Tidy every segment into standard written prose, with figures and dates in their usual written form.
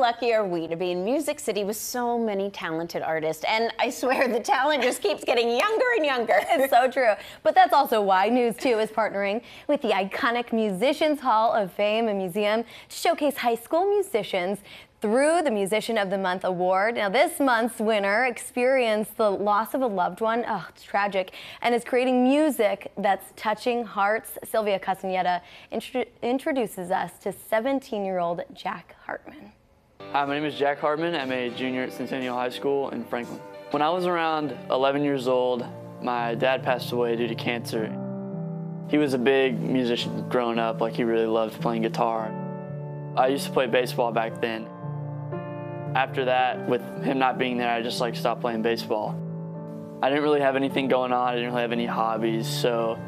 lucky are we to be in Music City with so many talented artists? And I swear the talent just keeps getting younger and younger. It's so true. But that's also why News 2 is partnering with the iconic Musicians Hall of Fame and Museum to showcase high school musicians through the Musician of the Month award. Now, this month's winner experienced the loss of a loved one. Oh, it's tragic, and is creating music that's touching hearts. Sylvia Castaneda introduces us to 17-year-old Jack Hartman. Hi, my name is Jack Hartman. I'm a junior at Centennial High School in Franklin. When I was around 11 years old, my dad passed away due to cancer. He was a big musician growing up, like he really loved playing guitar. I used to play baseball back then. After that, with him not being there, I just stopped playing baseball. I didn't really have anything going on. I didn't really have any hobbies, so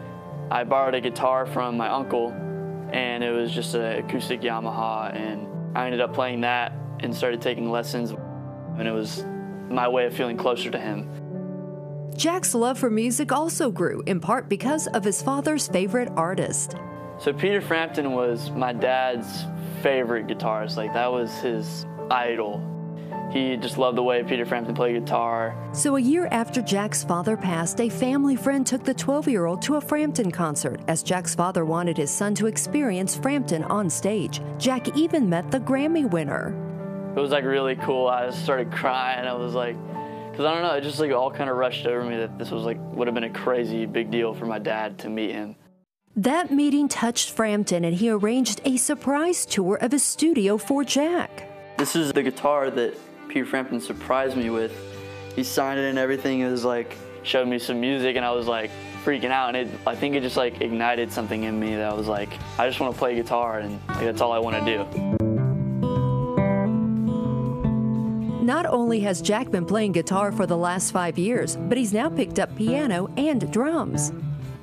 I borrowed a guitar from my uncle, and it was just an acoustic Yamaha, and I ended up playing that and started taking lessons, and it was my way of feeling closer to him. Jack's love for music also grew, in part because of his father's favorite artist. So Peter Frampton was my dad's favorite guitarist. That was his idol. He just loved the way Peter Frampton played guitar. So a year after Jack's father passed, a family friend took the 12-year-old to a Frampton concert, as Jack's father wanted his son to experience Frampton on stage. Jack even met the Grammy winner. It was really cool. I just started crying. I was because I don't know, it just all kind of rushed over me that this was would have been a crazy big deal for my dad to meet him. That meeting touched Frampton, and he arranged a surprise tour of his studio for Jack. This is the guitar that Peter Frampton surprised me with. He signed it and everything. It was showed me some music, and I was freaking out, and I think it just ignited something in me that I was I just want to play guitar, and that's all I want to do. Not only has Jack been playing guitar for the last 5 years, but he's now picked up piano and drums.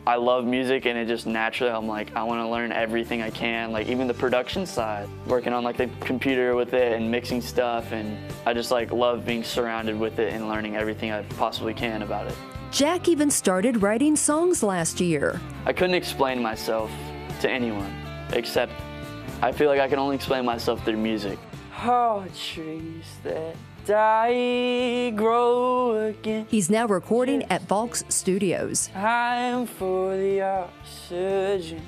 I love music, and it just naturally, I want to learn everything I can, even the production side, working on the computer with it and mixing stuff, and I just love being surrounded with it and learning everything I possibly can about it. Jack even started writing songs last year. I couldn't explain myself to anyone, except I feel I can only explain myself through music. Oh, trees that die grow again. He's now recording at Volks Studios. Time for the oxygen.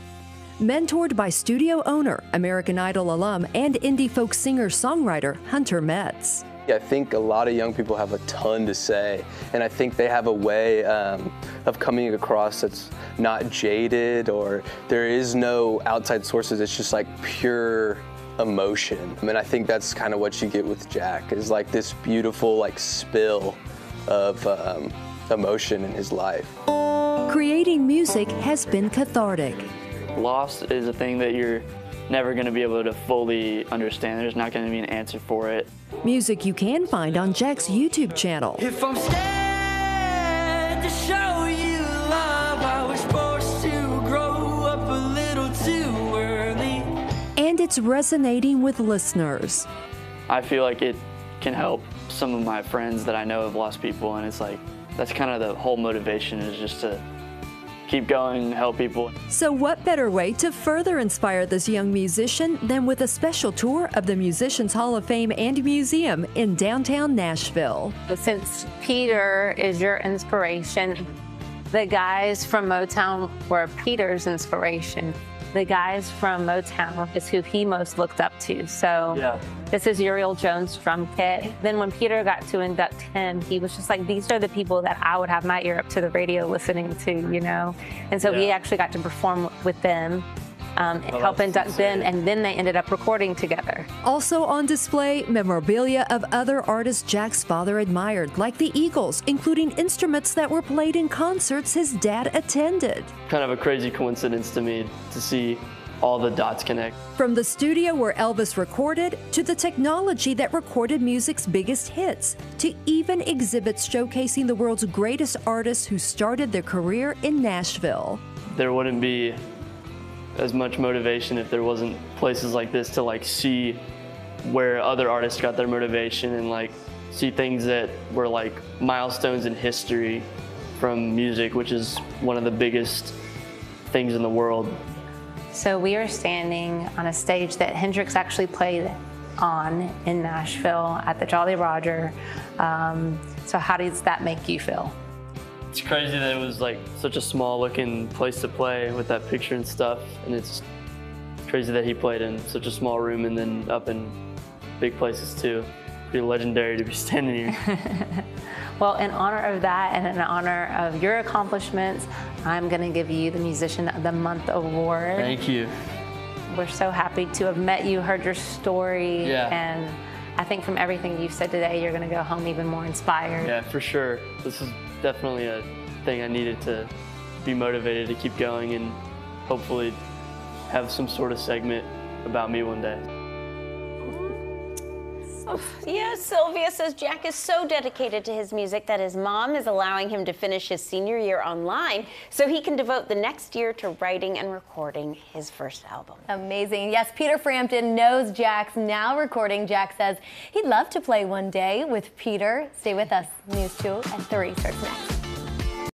Mentored by studio owner, American Idol alum, and indie folk singer-songwriter Hunter Metz. I think a lot of young people have a ton to say, and I think they have a way of coming across that's not jaded, or there is no outside sources. It's just pure emotion. I think that's kind of what you get with Jack, is this beautiful spill of emotion in his life. Creating music has been cathartic. Loss is a thing that you're never going to be able to fully understand. There's not going to be an answer for it. Music you can find on Jack's YouTube channel. If I'm scared to show you love, I was forced to grow up a little too early. And it's resonating with listeners. I feel it can help some of my friends that I know have lost people, and it's that's kind of the whole motivation, is just to keep going, help people. So what better way to further inspire this young musician than with a special tour of the Musicians Hall of Fame and Museum in downtown Nashville. Since Peter is your inspiration, the guys from Motown were Peter's inspiration. The guys from Motown is who he most looked up to. So yeah. This is Uriel Jones' drum kit. Then when Peter got to induct him, he was just these are the people that I would have my ear up to the radio listening to, And so he actually got to perform with them, help induct them, and then they ended up recording together. Also on display, memorabilia of other artists Jack's father admired, like the Eagles, including instruments that were played in concerts his dad attended. Kind of a crazy coincidence to me to see all the dots connect. From the studio where Elvis recorded, to the technology that recorded music's biggest hits, to even exhibits showcasing the world's greatest artists who started their career in Nashville. There wouldn't be as much motivation if there wasn't places like this to see where other artists got their motivation, and see things that were milestones in history from music, which is one of the biggest things in the world. So we are standing on a stage that Hendrix actually played on in Nashville at the Jolly Roger. So how does that make you feel? It's crazy that it was like such a small looking place to play with that picture and stuff, and it's crazy that he played in such a small room and then up in big places too. Pretty legendary to be standing here. Well, in honor of that and in honor of your accomplishments, I'm going to give you the Musician of the Month award. Thank you. We're so happy to have met you, heard your story, Yeah. and I think from everything you've said today, you're going to go home even more inspired. Yeah, for sure. This is definitely a thing I needed to be motivated to keep going and hopefully have some sort of segment about me one day. Oh, yeah, Sylvia says Jack is so dedicated to his music that his mom is allowing him to finish his senior year online so he can devote the next year to writing and recording his first album. Amazing. Yes, Peter Frampton knows Jack's now recording. Jack says he'd love to play one day with Peter. Stay with us. News 2 at 3 starts next.